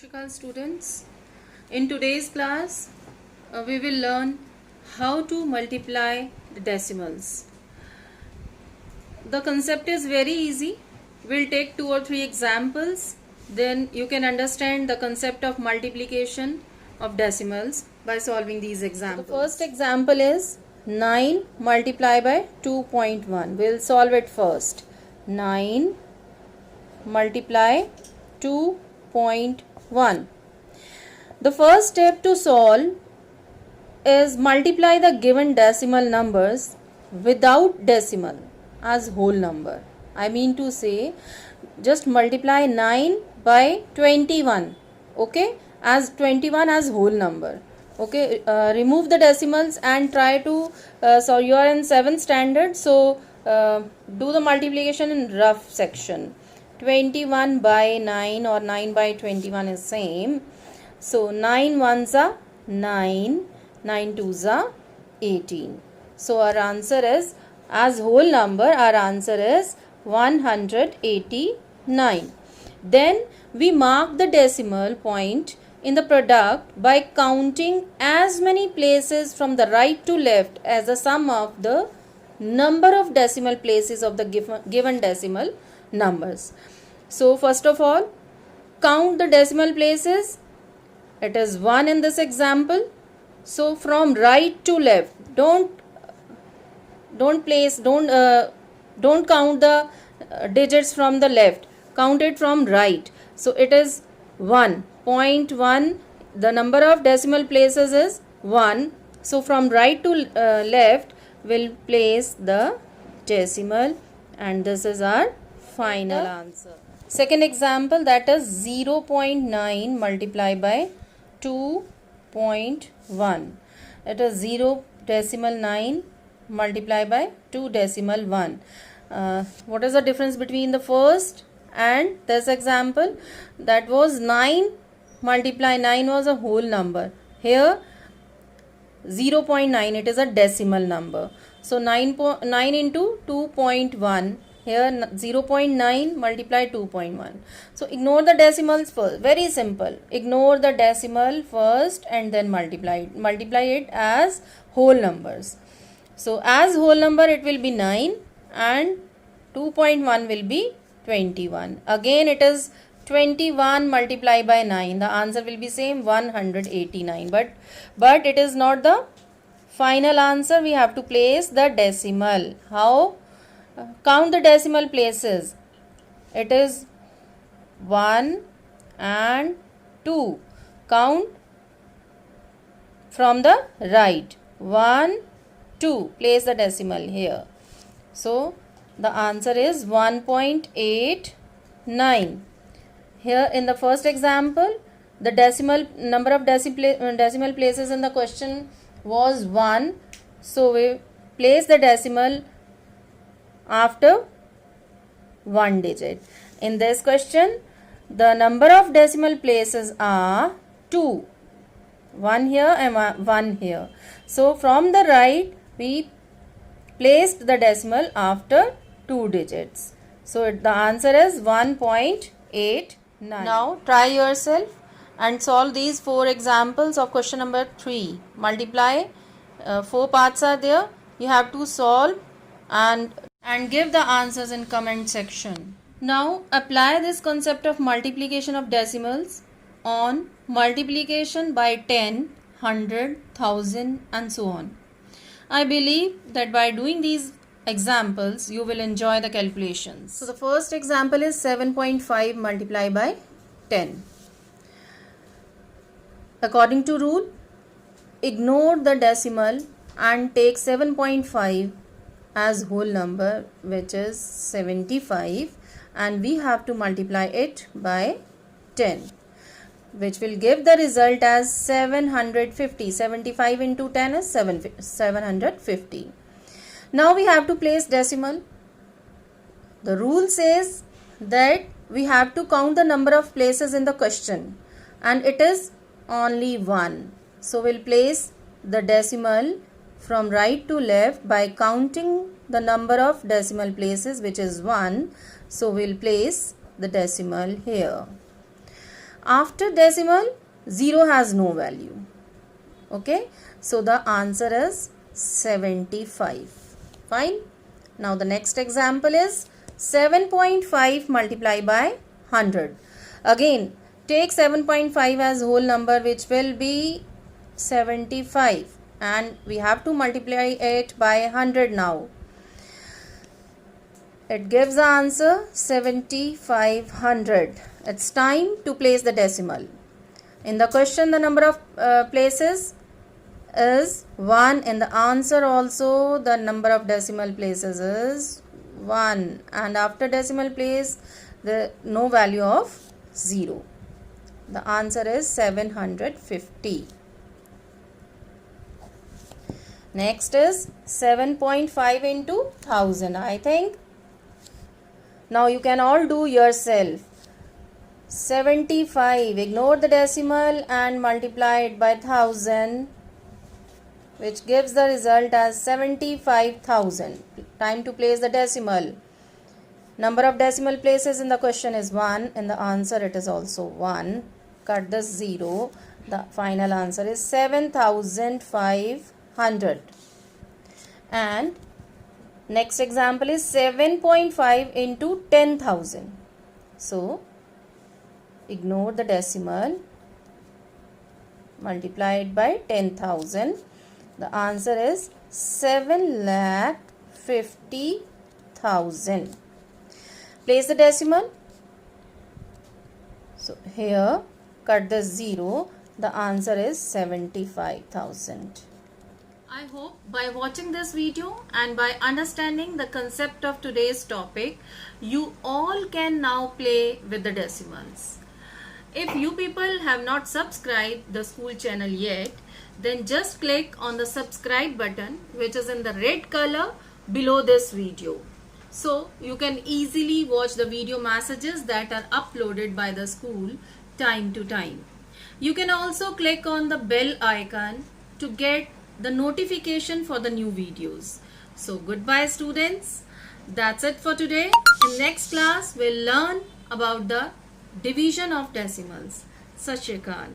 Shikal students, in today's class we will learn how to multiply the decimals. The concept is very easy. We'll take 2 or 3 examples, then you can understand the concept of multiplication of decimals by solving these examples. So the first example is 9 multiplied by 2.1. We'll solve it first. 9 multiply 2.1. The first step to solve is multiply the given decimal numbers without decimal as whole number. I mean to say, just multiply 9 by 21, okay, as 21 as whole number. Okay, remove the decimals and try to, so you are in 7th standard, so do the multiplication in rough section. 21 by 9 or 9 by 21 is same. So 9 ones are 9, 9 twos are 18. So our answer is, as whole number, our answer is 189. Then we mark the decimal point in the product by counting as many places from the right to left as the sum of the number of decimal places of the given decimal numbers. So first of all, count the decimal places. It is 1 in this example. So from right to left, don't count the digits from the left, count it from right. So it is 1.1, the number of decimal places is 1. So from right to left we'll place the decimal, and this is our final answer. Second example, that is 0.9 multiplied by 2.1. It is 0 decimal 9 multiplied by 2 decimal 1. What is the difference between the first and this example? That was 9 multiply 9 was a whole number. Here 0.9, it is a decimal number. So 9 into 2.1. Here 0.9 multiply 2.1. So ignore the decimals first. Very simple. Ignore the decimal first and then multiply it. Multiply it as whole numbers. So as whole number it will be 9 and 2.1 will be 21. Again it is 21 multiplied by 9. The answer will be same, 189. But it is not the final answer. We have to place the decimal. How? Count the decimal places. It is 1 and 2. Count from the right. 1, 2. Place the decimal here. So the answer is 1.89. Here in the first example, the decimal number of decimal places in the question was 1. So we place the decimal after 1 digit. In this question, the number of decimal places are 2. 1 here and 1 here. So from the right, we placed the decimal after 2 digits. So the answer is 1.89. Now try yourself and solve these 4 examples of question number 3. Multiply. 4 parts are there. You have to solve and give the answers in comment section. Now apply this concept of multiplication of decimals on multiplication by 10, 100, 1000 and so on. I believe that by doing these examples you will enjoy the calculations. So the first example is 7.5 multiplied by 10. According to rule, ignore the decimal and take 7.5 as whole number, which is 75, and we have to multiply it by 10, which will give the result as 750. 75 into 10 is 750. Now we have to place decimal. The rule says that we have to count the number of places in the question, and it is only 1. So we'll place the decimal from right to left by counting the number of decimal places, which is 1. So we'll place the decimal here. After decimal, 0 has no value. Okay, so the answer is 75. Fine. Now the next example is 7.5 multiplied by 100. Again, take 7.5 as whole number, which will be 75, and we have to multiply it by 100 now. It gives the answer 7500. It's time to place the decimal. In the question, the number of places is 1. In the answer also, the number of decimal places is 1. And after decimal place, no value of 0. The answer is 750. Next is 7.5 into 1000. I think now you can all do yourself. 75, ignore the decimal and multiply it by 1000, which gives the result as 75,000. Time to place the decimal. Number of decimal places in the question is 1. In the answer it is also 1. Cut the 0. The final answer is 7,500. And next example is 7.5 into 10,000. So ignore the decimal, multiply it by 10,000. The answer is 7,50,000. Place the decimal. So here, cut the 0. The answer is 75,000. I hope by watching this video and by understanding the concept of today's topic, you all can now play with the decimals. If you people have not subscribed the school channel yet, then just click on the subscribe button, which is in the red color below this video. So you can easily watch the video messages that are uploaded by the school time to time. You can also click on the bell icon to get the notification for the new videos. So goodbye students. That's it for today. In next class, we'll learn about the division of decimals. Sat Shri Akal.